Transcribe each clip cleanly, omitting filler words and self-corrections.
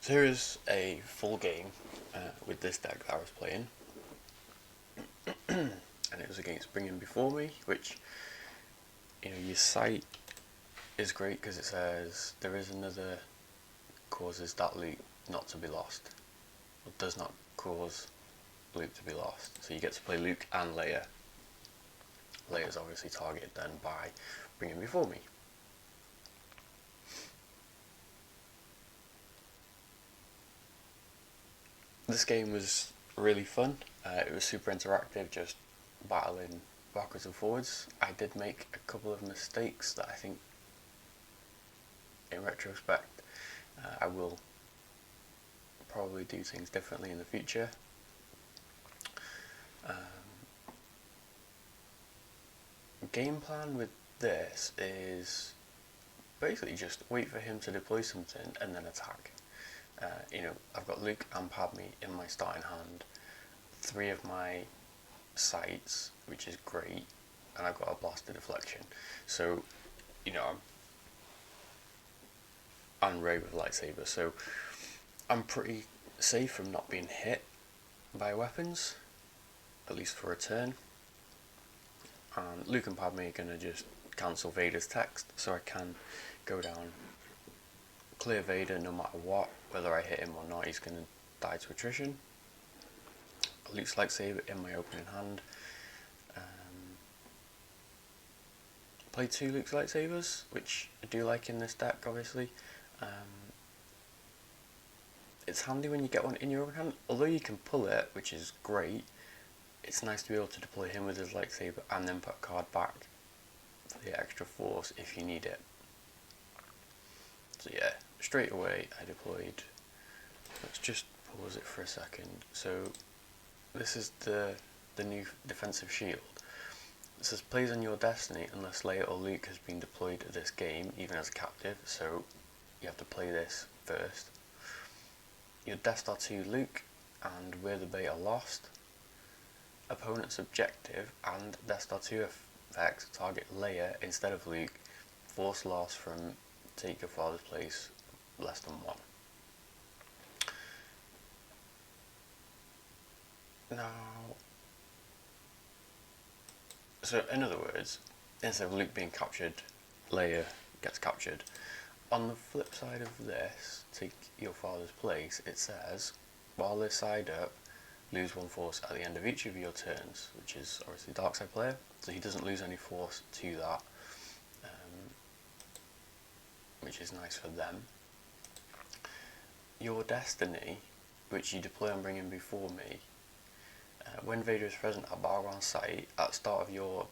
So here is a full game with this deck that I was playing, and it was against Bringing Before Me, which, you know, your sight is great because it says there is another causes that loot not to be lost, or does not cause loot to be lost. So you get to play Luke and Leia. Leia's obviously targeted then by Bringing Before Me. This game was really fun. It was super interactive, just battling backwards and forwards. I did make a couple of mistakes that I think, in retrospect, I will probably do things differently in the future. Game plan with this is basically just wait for him to deploy something and then attack. I've got Luke and Padme in my starting hand, 3 of my sights, which is great, and I've got a blaster deflection. So, I'm Ray with lightsaber, so I'm pretty safe from not being hit by weapons, at least for a turn. And Luke and Padme are going to just cancel Vader's text, so I can go down, clear Vader no matter what, whether I hit him or not, he's going to die to attrition. Luke's lightsaber in my opening hand. Play 2 Luke's lightsabers, which I do like in this deck, obviously. It's handy when you get one in your own hand, although you can pull it, which is great. It's nice to be able to deploy him with his lightsaber and then put a card back for the extra force if you need it. So yeah, straight away I deployed. Let's just pause it for a second. So this is the new defensive shield. It says plays on your destiny unless Leia or Luke has been deployed to this game, even as a captive, so you have to play this first. Your Death Star 2 Luke and We're the Bait are lost. Opponent's objective and Death Star 2 effects target Leia instead of Luke. Force loss from take your father's place less than 1. Now, so in other words, instead of Luke being captured, Leia gets captured. On the flip side of this, take your father's place, it says, while this side up, lose 1 force at the end of each of your turns, which is obviously dark side player, so he doesn't lose any force to that, which is nice for them. Your destiny, which you deploy on Bringing Before Me, when Vader is present at battleground sight, at the start of your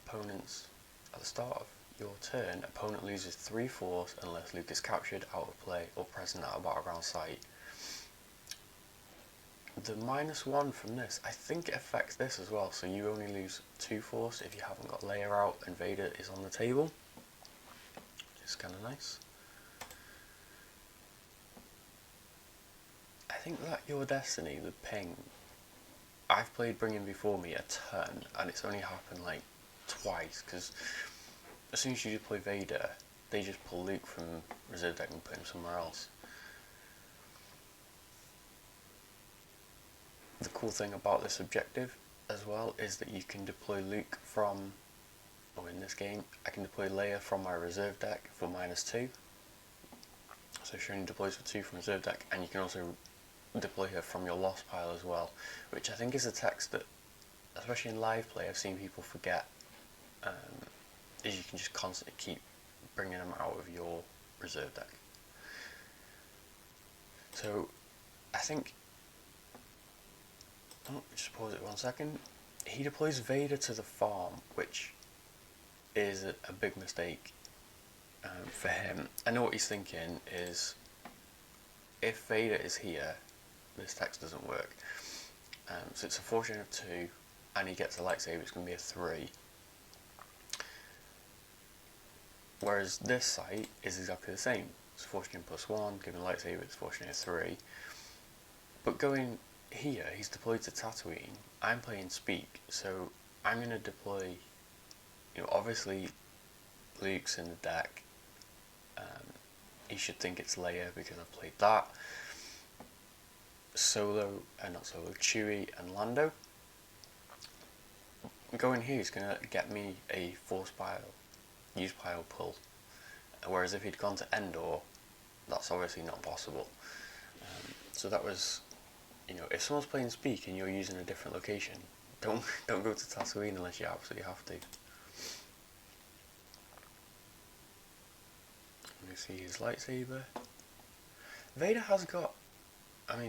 turn, opponent loses 3 force unless Luke is captured, out of play, or present at a battleground site. The -1 from this, I think it affects this as well, so you only lose 2 force if you haven't got Leia out and Vader is on the table, which is kind of nice. I think that your destiny, the ping, I've played Bringing Before Me a ton, and it's only happened like twice, because as soon as you deploy Vader, they just pull Luke from reserve deck and put him somewhere else. The cool thing about this objective as well is that you can deploy Luke from, or in this game, I can deploy Leia from my reserve deck for -2. So she only deploys for 2 from reserve deck, and you can also deploy her from your lost pile as well, which I think is a text that, especially in live play, I've seen people forget, is you can just constantly keep bringing them out of your reserve deck. So I think, just pause it 1 second, he deploys Vader to the farm, which is a big mistake for him. I know what he's thinking is, if Vader is here, this text doesn't work. So it's a fortune of 2, and he gets a lightsaber, it's going to be a 3. Whereas this site is exactly the same. It's fortune +1, given a lightsaber, it's fortune of 3. But going here, he's deployed to Tatooine. I'm playing Speak, so I'm going to deploy, obviously Luke's in the deck. He should think it's Leia because I've played that. Chewie and Lando. Going here is going to get me a force pile, use pile pull. Whereas if he'd gone to Endor, that's obviously not possible. So that was, if someone's playing Speak and you're using a different location, don't go to Tatooine unless you absolutely have to. Let me see his lightsaber. Vader has got,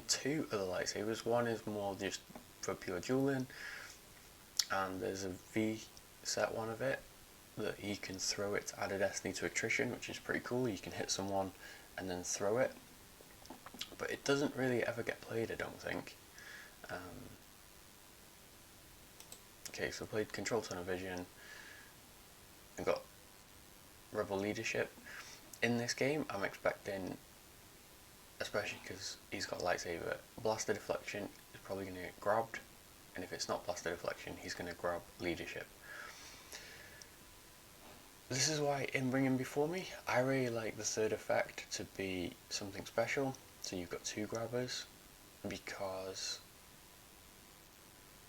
two other lightsabers. One is more just for pure dueling, and there's a V set one of it that he can throw it to add a destiny to attrition, which is pretty cool. You can hit someone and then throw it, but it doesn't really ever get played, I don't think. Okay, so I played Control Tunnel Vision. I got Rebel Leadership. In this game, I'm expecting, especially because he's got lightsaber, Blaster Deflection is probably going to get grabbed, and if it's not Blaster Deflection, he's going to grab Leadership. This is why in Bring Him Before Me, I really like the third effect to be something special, so you've got two grabbers, because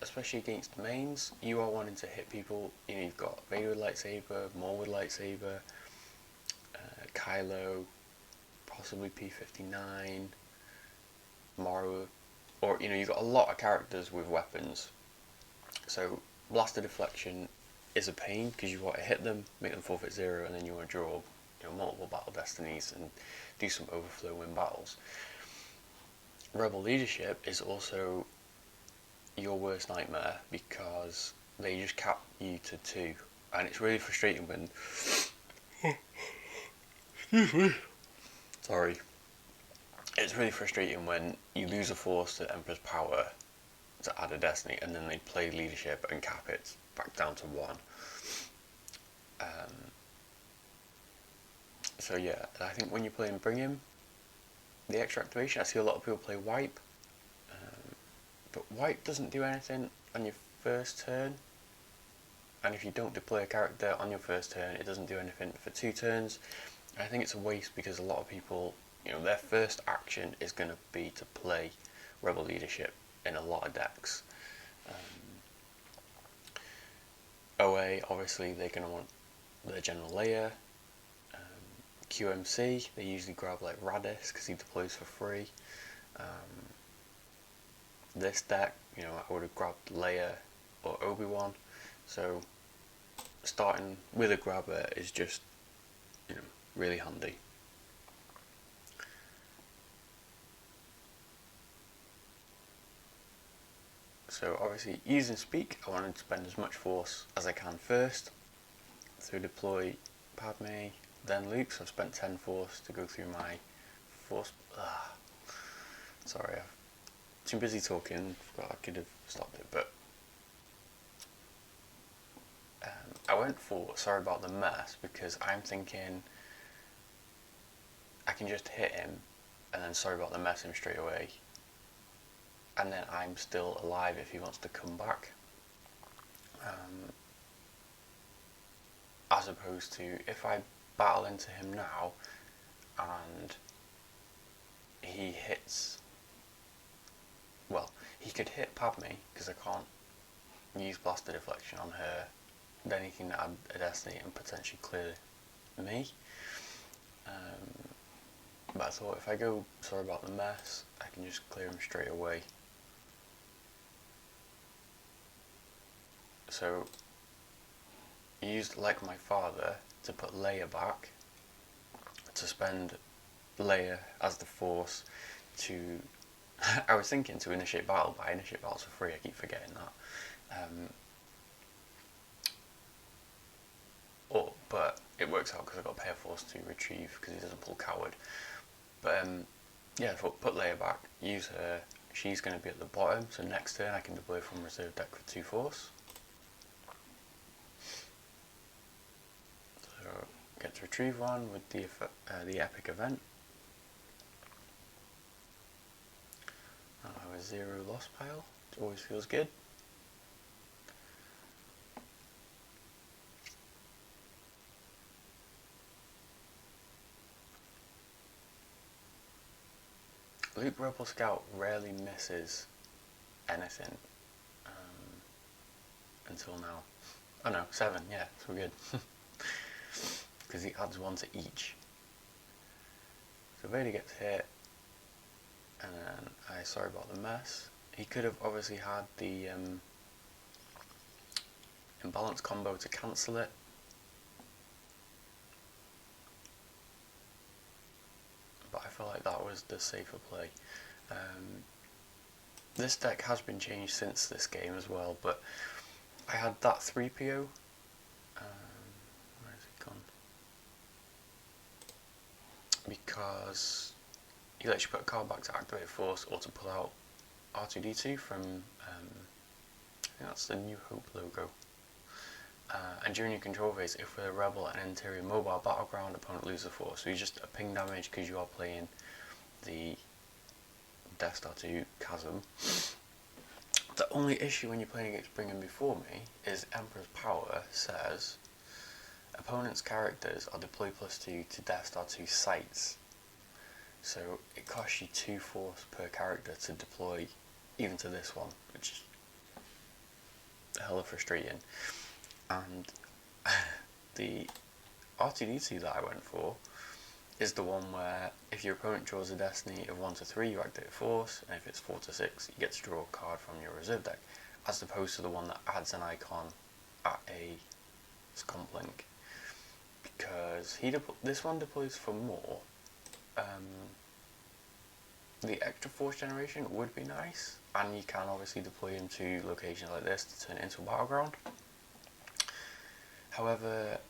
especially against mains, you are wanting to hit people. You've got Vader with lightsaber, Maul with lightsaber, Kylo, possibly P-59, Mara, or you've got a lot of characters with weapons. So Blaster Deflection is a pain because you want to hit them, make them forfeit 0, and then you want to draw multiple battle destinies and do some overflow win battles. Rebel Leadership is also your worst nightmare because they just cap you to 2, and it's really frustrating when excuse me, sorry, it's really frustrating when you lose a force to Emperor's Power to add a destiny and then they play Leadership and cap it back down to 1. So yeah, I think when you're playing Bring Him, the extra activation, I see a lot of people play Wipe, but Wipe doesn't do anything on your first turn, and if you don't deploy a character on your first turn, it doesn't do anything for 2 turns. And I think it's a waste because a lot of people, their first action is going to be to play Rebel Leadership in a lot of decks. OA, obviously they're going to want their General Leia. QMC, they usually grab like Radis because he deploys for free. This deck, I would have grabbed Leia or Obi-Wan. So starting with a grabber is just, really handy. So obviously using Speak, I wanted to spend as much force as I can first. So deploy Padme, then Luke, so I've spent 10 force to go through my force. Sorry, I've too busy talking, forgot I could have stopped it, but I went for Sorry About the Mess because I'm thinking I can just hit him and then Sorry About the Mess him straight away, and then I'm still alive if he wants to come back. As opposed to if I battle into him now and he hits, well, he could hit Padme because I can't use Blaster Deflection on her, then he can add a destiny and potentially clear me. But I thought if I go Sorry About the Mess, I can just clear him straight away. So used Like My Father to put Leia back, to spend Leia as the force to I was thinking to initiate battle, but I initiate battles for free, I keep forgetting that. But it works out because I've got to pay a force to retrieve because he doesn't pull Coward. But yeah, I thought put Leia back, use her, she's going to be at the bottom, so next turn I can deploy from reserve deck for 2 force. So get to retrieve 1 with the epic event. I'll have a 0 loss pile, it always feels good. Luke Rebel Scout rarely misses anything until now. Oh no, 7, yeah, so we're good. Because he adds 1 to each. So Vader gets hit, and then, sorry about the mess. He could have obviously had the imbalance combo to cancel it. But I feel like that was the safer play. This deck has been changed since this game as well, but I had that 3PO. Where has it gone? Because he lets you put a card back to activate force or to pull out R2-D2 from, I think that's the New Hope logo. And during your control phase, if with a rebel and interior mobile battleground, opponent loses force. So you just a ping damage because you are playing the Death Star 2 Chasm. The only issue when you're playing against Bring 'Em Before Me is Emperor's Power says opponent's characters are deploy +2 to Death Star 2 sites. So it costs you 2 force per character to deploy even to this one, which is hella frustrating. And the R2-D2 that I went for is the one where if your opponent draws a destiny of 1 to 3, you activate force, and if it's 4 to 6, you get to draw a card from your reserve deck, as opposed to the one that adds an icon at a scomp link. Because this one deploys for more. The extra force generation would be nice, and you can obviously deploy into locations like this to turn it into a battleground. However,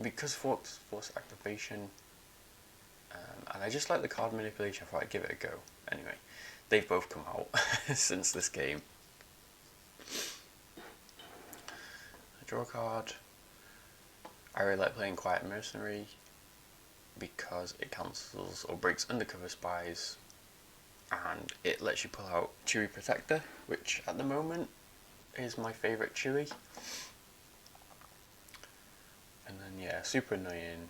because force activation, and I just like the card manipulation, I thought I'd give it a go. Anyway, they've both come out since this game. I draw a card. I really like playing Quiet Mercenary because it cancels or breaks undercover spies, and it lets you pull out Chewie Protector, which at the moment is my favourite Chewie. And then yeah, super annoying.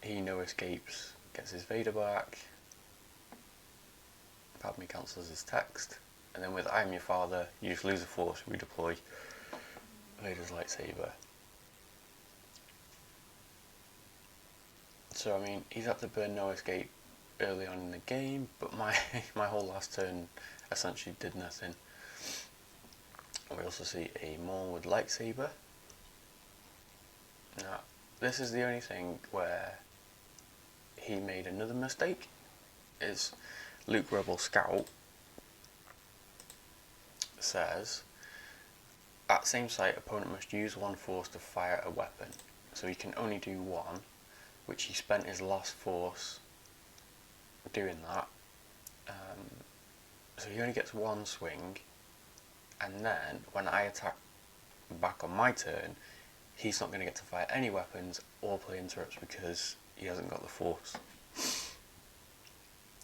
He no escapes, gets his Vader back. Padme cancels his text, and then with I am your father, you just lose a force, redeploy Vader's lightsaber. So I mean, he's had to burn no escape early on in the game, but my whole last turn essentially did nothing. We also see a Maul with lightsaber. Now, this is the only thing where he made another mistake, is Luke Rebel Scout says, at same site, opponent must use 1 force to fire a weapon. So he can only do 1, which he spent his last force doing that. So he only gets 1 swing, and then when I attack back on my turn, he's not going to get to fire any weapons or play interrupts because he hasn't got the force.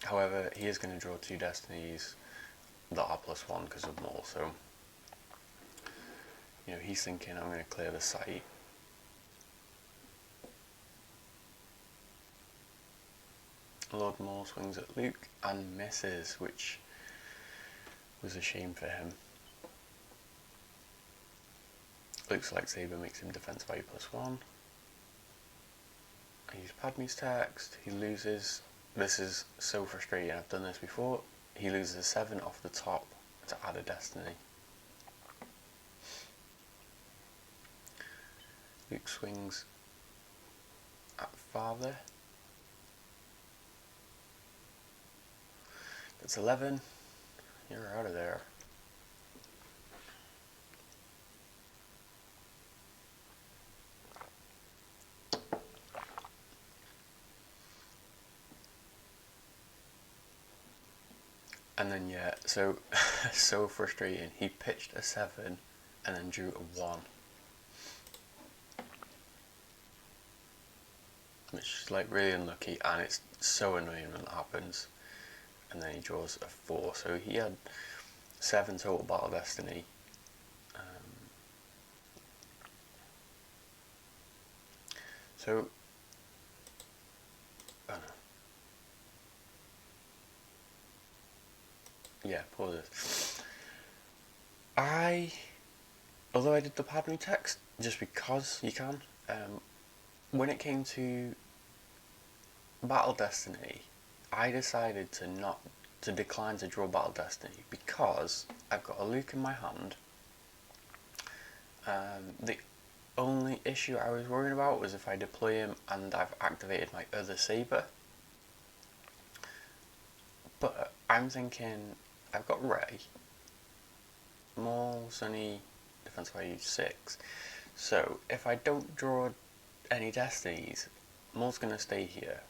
However, he is going to draw 2 destinies that are +1 because of Maul, so you know, he's thinking I'm going to clear the site. Lord Maul swings at Luke and misses, which was a shame for him. Luke's lightsaber makes him defense value +1. I use Padme's text, he loses. This is so frustrating, I've done this before. He loses a 7 off the top to add a destiny. Luke swings at father. It's 11. You're out of there. And then yeah, so so frustrating. He pitched a 7 and then drew a 1. Which is like really unlucky, and it's so annoying when that happens. And then he draws a 4, so he had 7 total battle destiny. So, oh no. yeah, pauses. Although I did the Padme text, just because you can, when it came to Battle Destiny, I decided to decline to draw Battle Destiny because I've got a Luke in my hand. The only issue I was worrying about was if I deploy him and I've activated my other saber. But I'm thinking I've got Rey, Maul, Sunny, defense value 6. So if I don't draw any Destinies, Maul's going to stay here,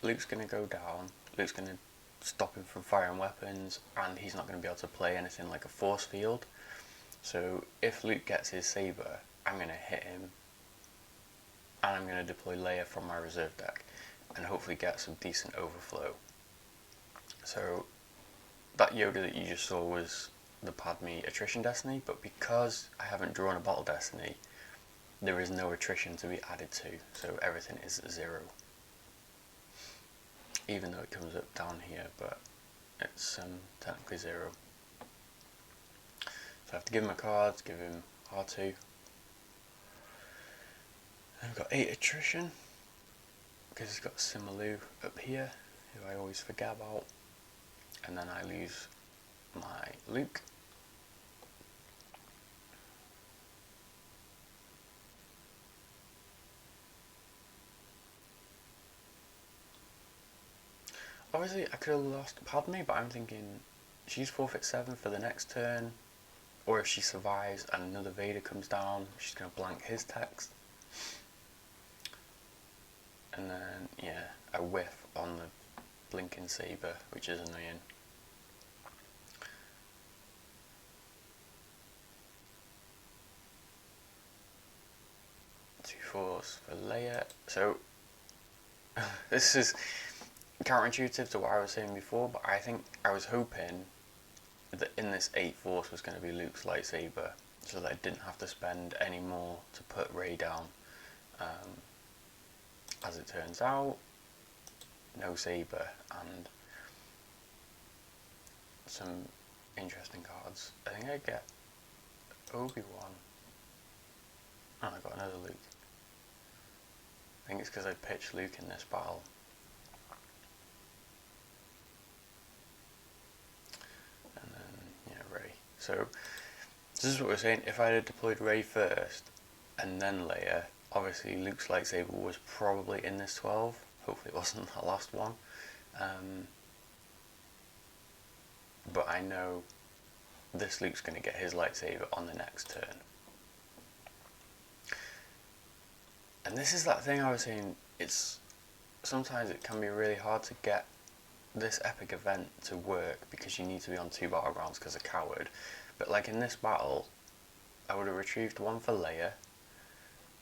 Luke's going to go down, Luke's going to stop him from firing weapons, and he's not going to be able to play anything like a force field. So if Luke gets his saber, I'm going to hit him, and I'm going to deploy Leia from my reserve deck, and hopefully get some decent overflow. So that Yoda that you just saw was the Padme attrition Destiny, but because I haven't drawn a Battle Destiny, there is no attrition to be added to, so everything is 0. Even though it comes up down here, but it's technically 0. So I have to give him a card, give him R2. I've got 8 attrition, because he's got Simalu up here, who I always forget about. And then I lose my Luke. Obviously I could have lost Padme, but I'm thinking she's forfeit 7 for the next turn, or if she survives and another Vader comes down, she's going to blank his text. And then, yeah, I whiff on the blinking saber, which is annoying. Two fours for Leia. So this is counterintuitive to what I was saying before, but I think I was hoping that in this 8 force was going to be Luke's lightsaber, so that I didn't have to spend any more to put Rey down. As it turns out, no saber and some interesting cards. I think I get Obi-Wan. Oh, I got another Luke. I think it's because I pitched Luke in this battle. And then, yeah, Rey. So, this is what we're saying. If I had deployed Rey first and then Leia, obviously Luke's lightsaber was probably in this 12. Hopefully it wasn't the last one. But I know this Luke's going to get his lightsaber on the next turn. And this is that thing I was saying, sometimes it can be really hard to get this epic event to work because you need to be on 2 battlegrounds because of Coward. But like in this battle, I would have retrieved 1 for Leia,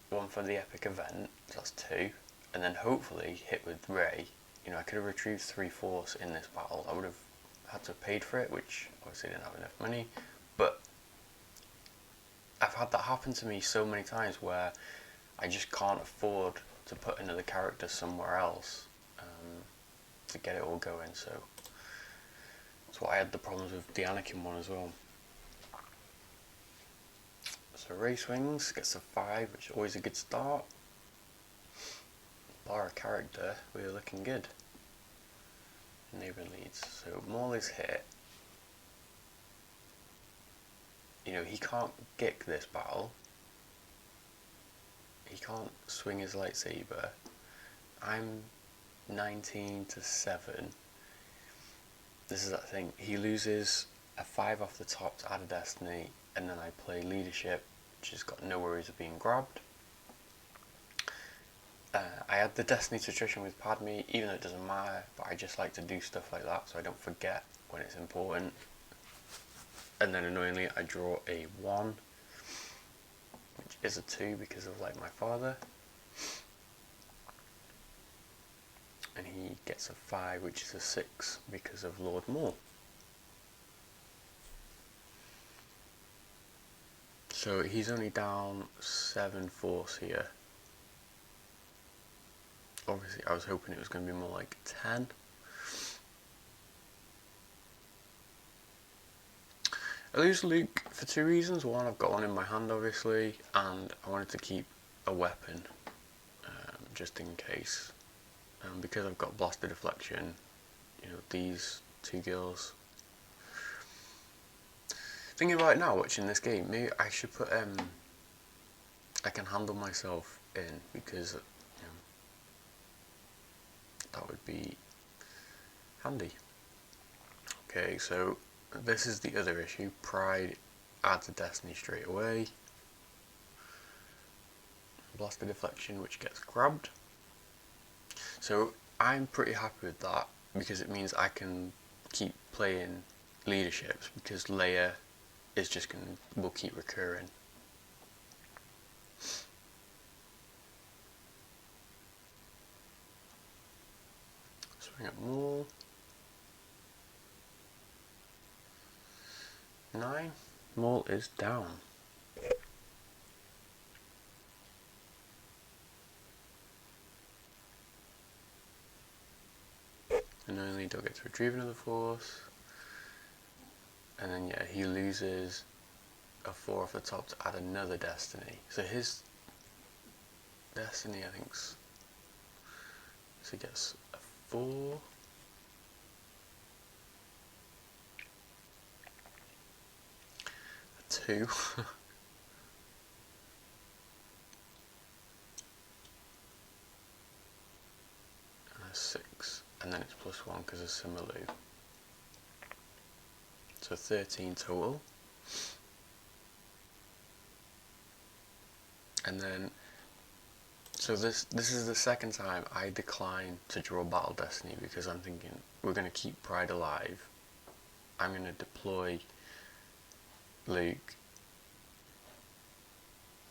1 for the epic event, so that's 2, and then hopefully hit with Rey. You know, I could have retrieved 3 force in this battle. I would have had to have paid for it, which obviously didn't have enough money, but I've had that happen to me so many times where I just can't afford to put another character somewhere else to get it all going, so that's why I had the problems with the Anakin one as well. So Rey swings, gets a 5, which is always a good start. Bar a character, we're looking good. Neighbouring leads. So Maul is hit. You know, he can't gick this battle. He can't swing his lightsaber. I'm 19 to 7. This is that thing. He loses a 5 off the top to add a Destiny, and then I play Leadership, which has got no worries of being grabbed. I had the Destiny to attrition with Padme, even though it doesn't matter, but I just like to do stuff like that so I don't forget when it's important. And then annoyingly I draw a 1, which is a 2 because of like my father. And he gets a 5, which is a 6 because of Lord Maul. So he's only down 7 force here. Obviously I was hoping it was going to be more like 10. I lose Luke for two reasons. One, I've got one in my hand obviously, and I wanted to keep a weapon just in case. Because I've got blaster deflection, you know, these two girls. Thinking about it now, watching this game, maybe I should put I can handle myself in, because you know, that would be handy. Okay, so this is the other issue. Pride adds a destiny straight away. Blaster deflection, which gets grabbed. So I'm pretty happy with that, because it means I can keep playing leaderships, because Leia is just will keep recurring. Swing up more. 9. Maul is down. And only Doug gets to retrieve another force. And then yeah, he loses a 4 off the top to add another destiny. So his destiny, I think's, so he gets a 4. A 2. And a 6. And then it's +1 because of Simalu. So 13 total. And then, so this is the second time I decline to draw Battle Destiny, because I'm thinking we're going to keep Pride alive. I'm going to deploy Luke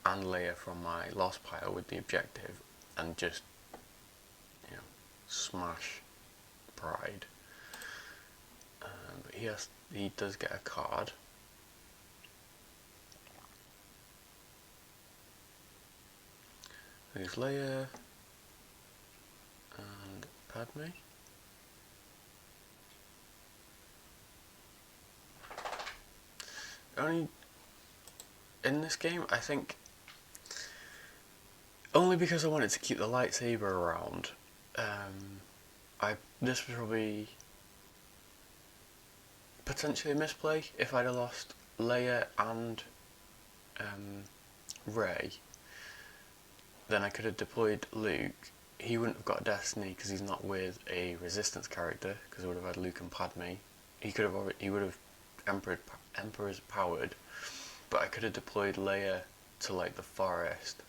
and Leia from my lost pile with the objective and just, you know, smash Pride. But he does get a card. There's Leia and Padme. Only in this game, I think, only because I wanted to keep the lightsaber around. This was probably potentially a misplay. If I'd have lost Leia and Rey, then I could have deployed Luke. He wouldn't have got a destiny because he's not with a resistance character, because I would have had Luke and Padme. He would have Emperor's powered, but I could have deployed Leia to like the forest,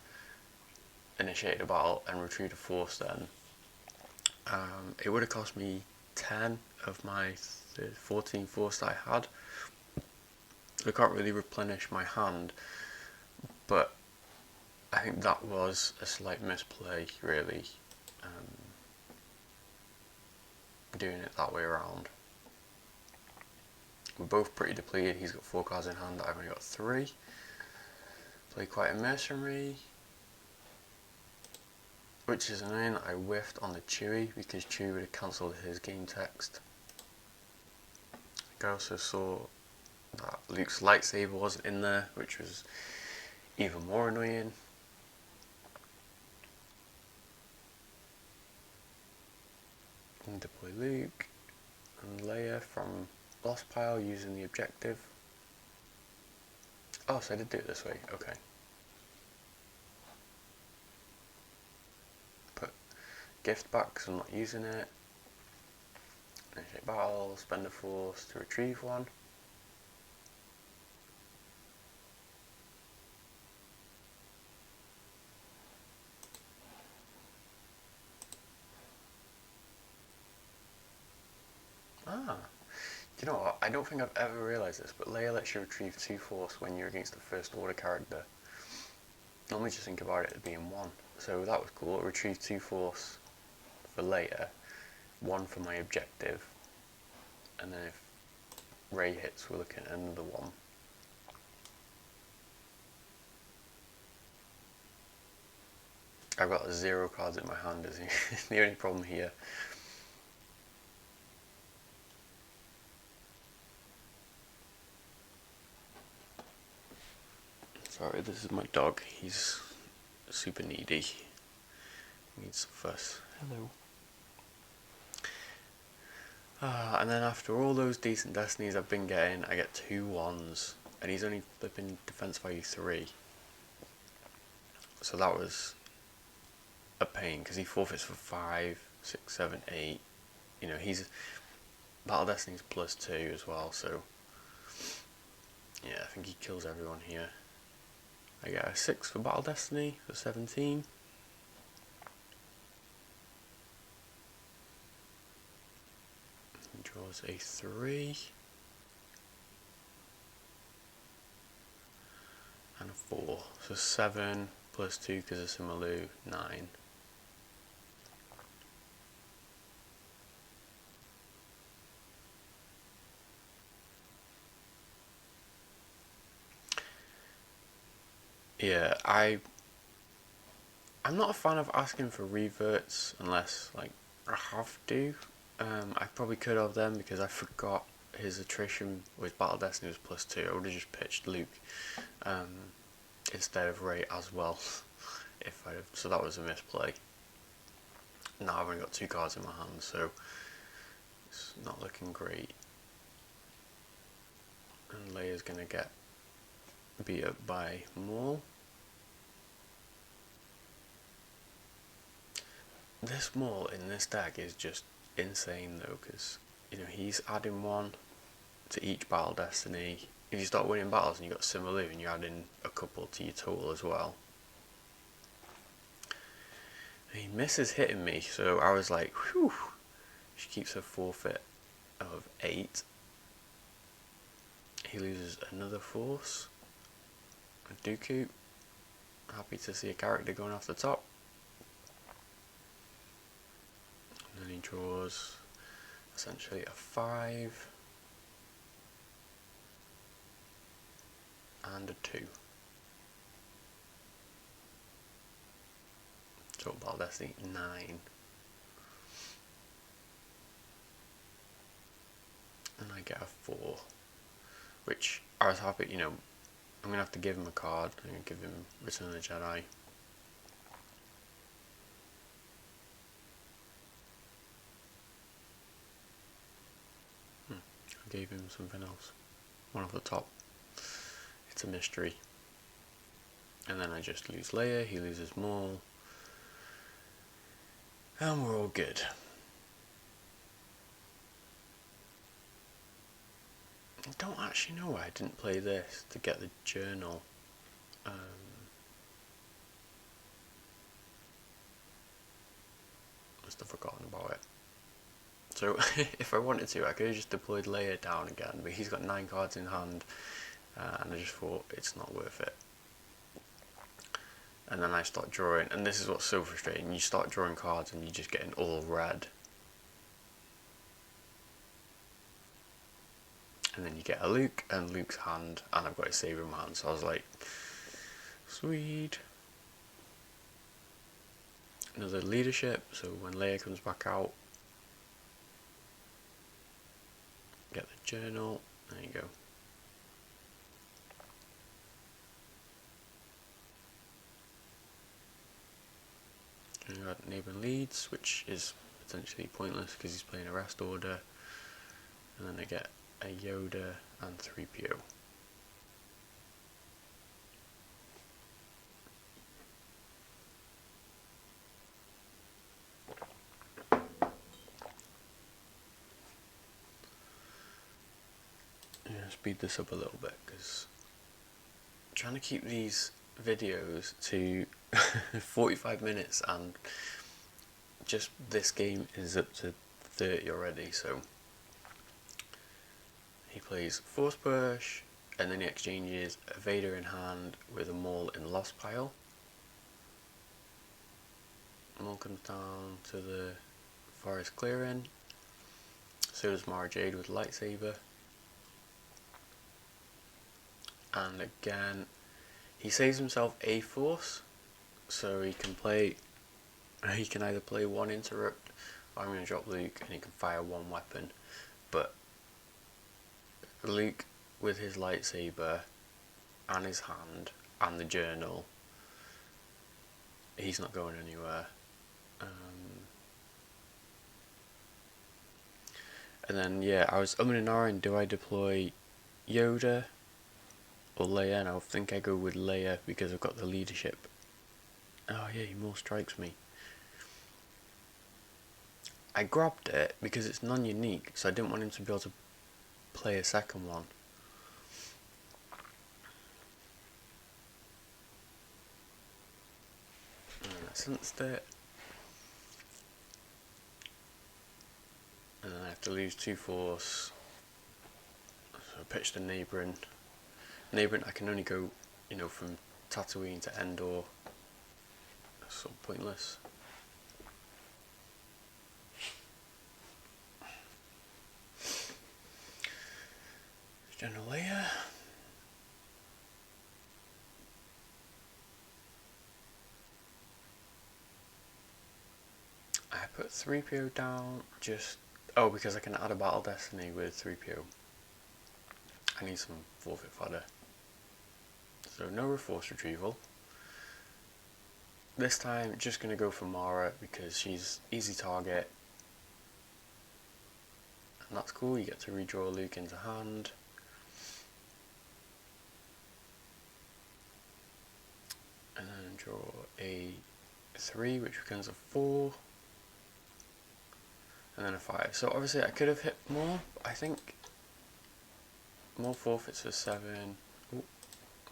initiate a battle and retrieve a force then. It would have cost me 10 of my 14 force I had. I can't really replenish my hand, but I think that was a slight misplay, really, doing it that way around. We're both pretty depleted. He's got 4 cards in hand, I've only got 3. Play quite a mercenary, which is annoying. I whiffed on the Chewie, because Chewie would have cancelled his game text. I also saw that Luke's lightsaber wasn't in there, which was even more annoying. And deploy Luke and Leia from lost pile using the objective. Oh, so I did do it this way, okay. Put gift back because I'm not using it. Initiate battle, spend a force to retrieve one. Ah, do you know what? I don't think I've ever realised this, but Leia lets you retrieve 2 force when you're against a first order character. Normally just think about it as being 1. So that was cool. Retrieve 2 force for Leia, 1 for my objective, and then if Rey hits, we're looking at another 1. I've got 0 cards in my hand, is the only problem here. Sorry, this is my dog. He's super needy. Needs some fuss. Hello. And then after all those decent destinies I've been getting, I get 2 1s, and he's only flipping defense value 3. So that was a pain, because he forfeits for 5, 6, 7, 8. You know, he's Battle Destiny's +2 as well, so yeah, I think he kills everyone here. I get a 6 for Battle Destiny for 17. He draws a 3. And a 4. So 7 +2 because of Simalu, 9. Yeah, I'm not a fan of asking for reverts unless like I have to. I probably could have them because I forgot his attrition with Battle Destiny was +2. I would have just pitched Luke instead of Ray as well. So that was a misplay. Now I've only got 2 cards in my hand, so it's not looking great. And Leia's gonna get beat up by Maul. This Maul in this deck is just insane though, because you know he's adding 1 to each Battle Destiny. If you start winning battles and you got Simalu and you're adding a couple to your total as well. And he misses hitting me, so I was like, whew. She keeps her forfeit of 8. He loses another force. A Dooku. Happy to see a character going off the top. And then he draws essentially a 5 and a 2. Total Battle Destiny 9. And I get a 4. Which I was happy, you know, I'm going to have to give him a card. I'm going to give him Return of the Jedi. I gave him something else. One off the top. It's a mystery. And then I just lose Leia, he loses Maul. And we're all good. I don't actually know why I didn't play this to get the journal. Must have forgotten about it. So if I wanted to, I could have just deployed Leia down again, but he's got 9 cards in hand, and I just thought it's not worth it. And then I start drawing, and this is what's so frustrating, you start drawing cards and you're just getting all red. And then you get a Luke and Luke's hand, and I've got a saber in my hand, so I was like, sweet. Another leadership, so when Leia comes back out, get the journal, there you go. And you got neighbouring leads, which is potentially pointless because he's playing a rest order. And then I get a Yoda and 3PO. Speed this up a little bit because I'm trying to keep these videos to 45 minutes and just this game is up to 30 already. So he plays Force Push and then he exchanges a Vader in hand with a Maul in Lost Pile. Maul comes down to the forest clearing, so does Mara Jade with lightsaber. And again, he saves himself a force, so he can either play 1 interrupt, or I'm going to drop Luke and he can fire 1 weapon. But Luke with his lightsaber and his hand and the journal, he's not going anywhere. And then, yeah, I was umming and ahhing, do I deploy Yoda or Leia? And I think I go with Leia because I've got the leadership. Oh yeah, he more strikes me. I grabbed it because it's non-unique, so I didn't want him to be able to play a second one. And I sensed it. And then I have to lose 2 force. So I pitched a neighbouring. Neighbouring, I can only go, you know, from Tatooine to Endor. That's sort of pointless. General Leia. I put 3PO down just... Oh, because I can add a Battle Destiny with 3PO. I need some forfeit fodder. So no force retrieval. This time just going to go for Mara because she's easy target. And that's cool, you get to redraw Luke into hand. And then draw a 3 which becomes a 4. And then a 5. So obviously I could have hit more, but I think more forfeits for 7. Ooh,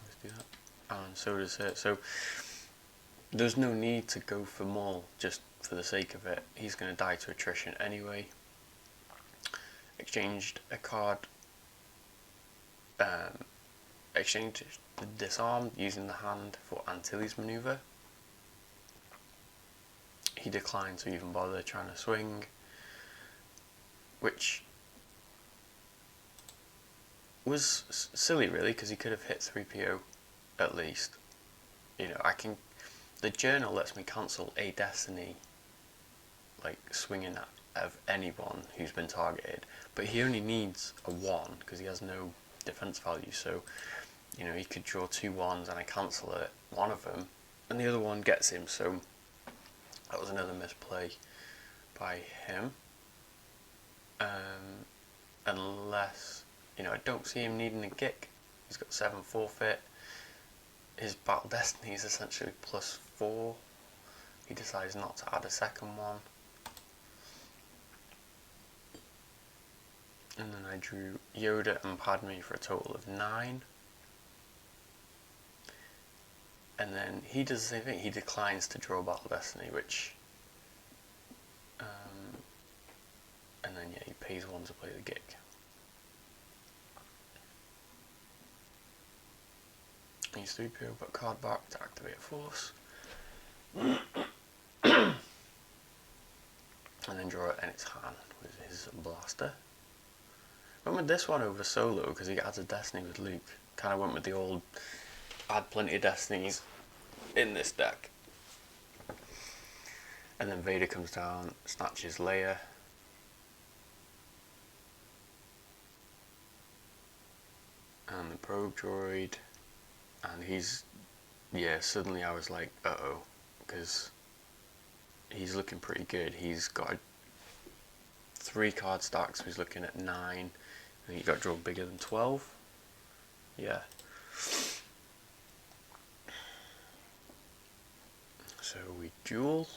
let's do that. And so does hit. So there's no need to go for more just for the sake of it. He's going to die to attrition anyway. Exchanged a card. Exchanged the disarm using the hand for Antilles maneuver. He declined to even bother trying to swing, which was silly really because he could have hit 3PO at least. You know, the journal lets me cancel a destiny, like swinging at anyone who's been targeted, but he only needs a 1 because he has no defense value. So, you know, he could draw 2 1s and I cancel it, one of them, and the other one gets him. So that was another misplay by him. Unless, you know, I don't see him needing a kick. He's got 7 forfeit. His Battle Destiny is essentially +4. He decides not to add a second one. And then I drew Yoda and Padme for a total of 9. And then he does the same thing. He declines to draw Battle Destiny, which... and then, yeah, he pays 1 to play the gig. Use 3PO, put card back to activate a force. And then draw it in its hand with his blaster. Went with this one over Solo because he adds a Destiny with Luke. Kind of went with the old, add plenty of Destinies in this deck. And then Vader comes down, snatches Leia. And the probe droid. And he's, yeah, suddenly I was like, uh-oh, because he's looking pretty good. He's got 3 card stacks, so he's looking at 9. And he got draw bigger than 12. Yeah. So we duel.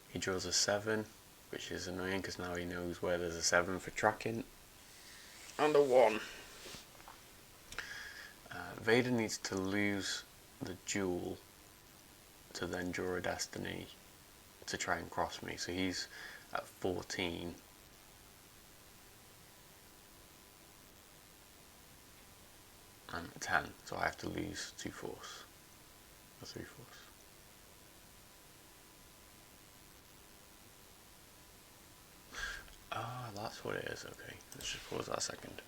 He draws a 7. Which is annoying because now he knows where there's a 7 for tracking. And a 1. Vader needs to lose the duel to then draw a Destiny to try and cross me. So he's at 14. And at 10. So I have to lose 2 force. Or 3 force. Ah, that's what it is, okay. Let's just pause that a second.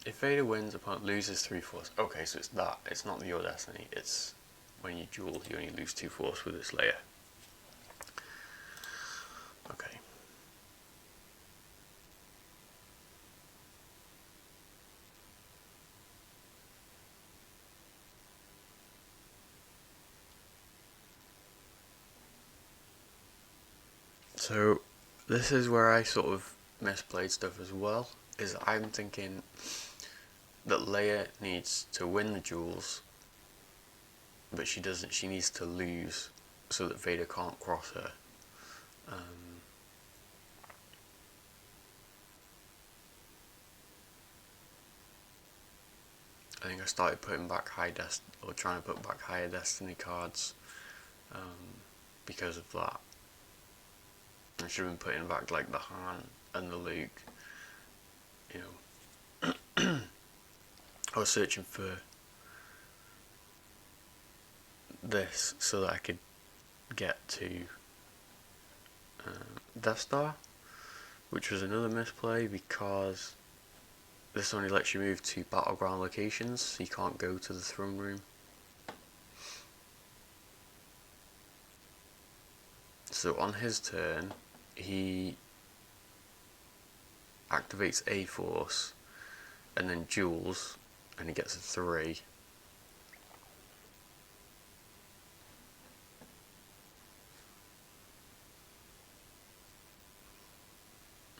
If Vader wins, opponent loses 3 force. Okay, so it's that. It's not your Destiny. It's when you duel, you only lose 2 force with this layer. Okay. So this is where I sort of misplayed stuff as well, is I'm thinking that Leia needs to win the duels, but she doesn't, she needs to lose so that Vader can't cross her. I think I started putting back trying to put back higher Destiny cards because of that. I should have been putting back like the Han and the Luke. You know, I was searching for this so that I could get to Death Star, which was another misplay because this only lets you move to battleground locations, so you can't go to the throne room. So on his turn, he activates A-Force and then duels, and he gets a 3.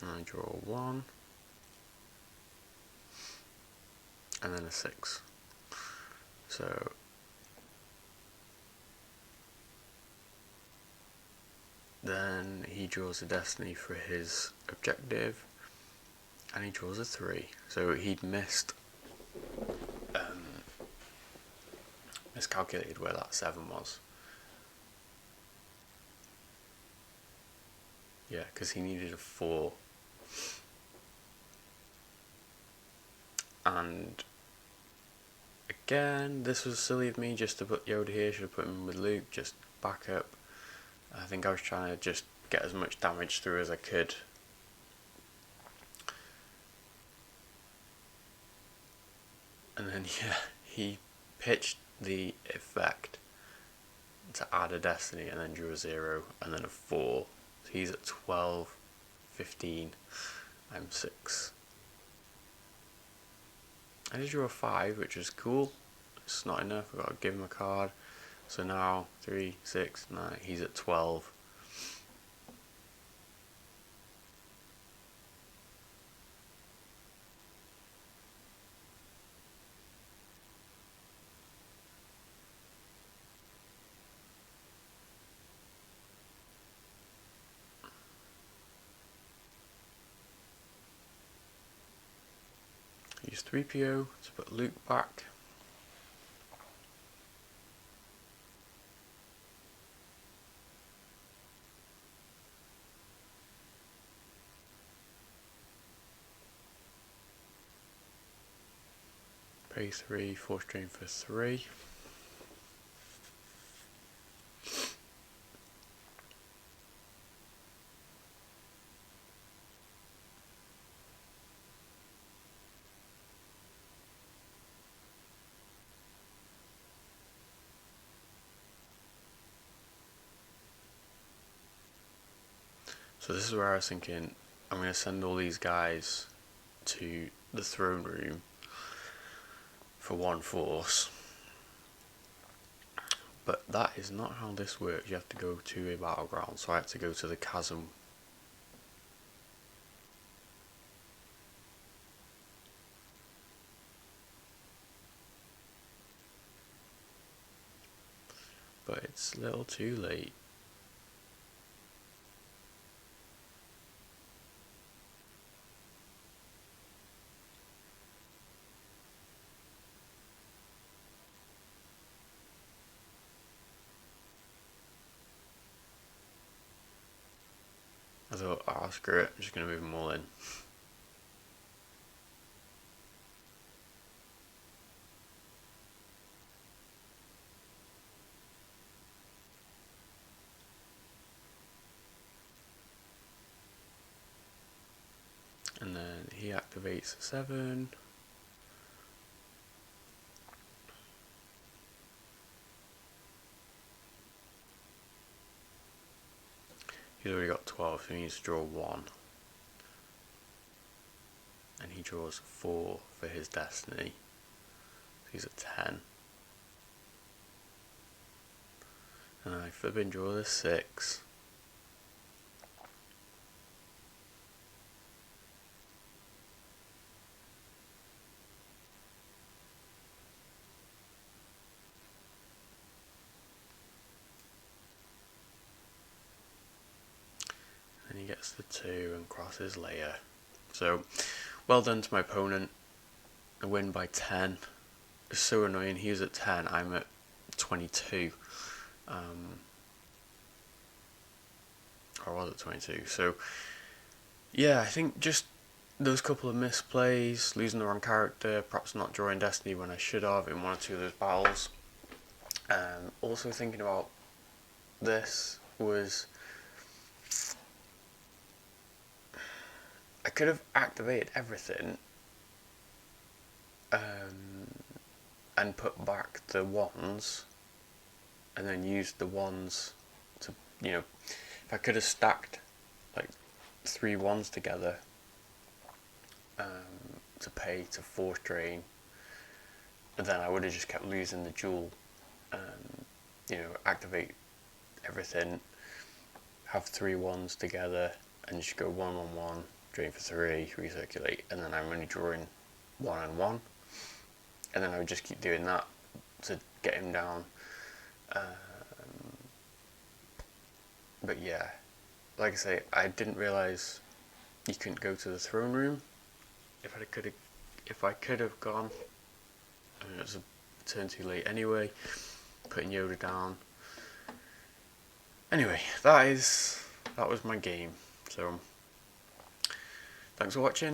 And I draw a 1. And then a 6. So then he draws a Destiny for his objective, and he draws a 3. So he'd miscalculated where that 7 was. Yeah, because he needed a 4. And again, this was silly of me just to put Yoda here. Should have put him with Luke, just back up. I think I was trying to just get as much damage through as I could. And then yeah, he pitched the effect to add a Destiny and then drew a 0 and then a 4. So he's at 12, 15, I'm 6. I did draw a 5, which is cool. It's not enough, I've got to give him a card. So now 3, 6, 9, he's at 12. Use 3PO to put Luke back. Pay 3, force drain for 3. So this is where I was thinking, I'm going to send all these guys to the throne room for 1 force. But that is not how this works. You have to go to a battleground, so I have to go to the chasm. But it's a little too late. I thought, oh screw it, I'm just going to move them all in. And then he activates 7. He's already got 12, so he needs to draw 1. And he draws 4 for his Destiny. So he's at 10. And I flipping draw the 6. gets the 2 and crosses layer. So, well done to my opponent. A win by 10. It's so annoying. He was at 10, I'm at 22. Or was it 22? So, yeah, I think just those couple of misplays, losing the wrong character, perhaps not drawing Destiny when I should have in 1 or 2 of those battles. Also thinking about this was, I could have activated everything and put back the wands and then used the wands to, if I could have stacked like 3 wands together to pay to force drain, and then I would have just kept losing the jewel. Activate everything, have 3 wands together, and just go 1 1 1, drain for 3, recirculate, and then I'm only drawing 1 and 1, and then I would just keep doing that to get him down. But yeah, like I say, I didn't realise you couldn't go to the throne room. If I could have gone, it was a turn too late anyway, putting Yoda down. Anyway, that was my game. So thanks for watching.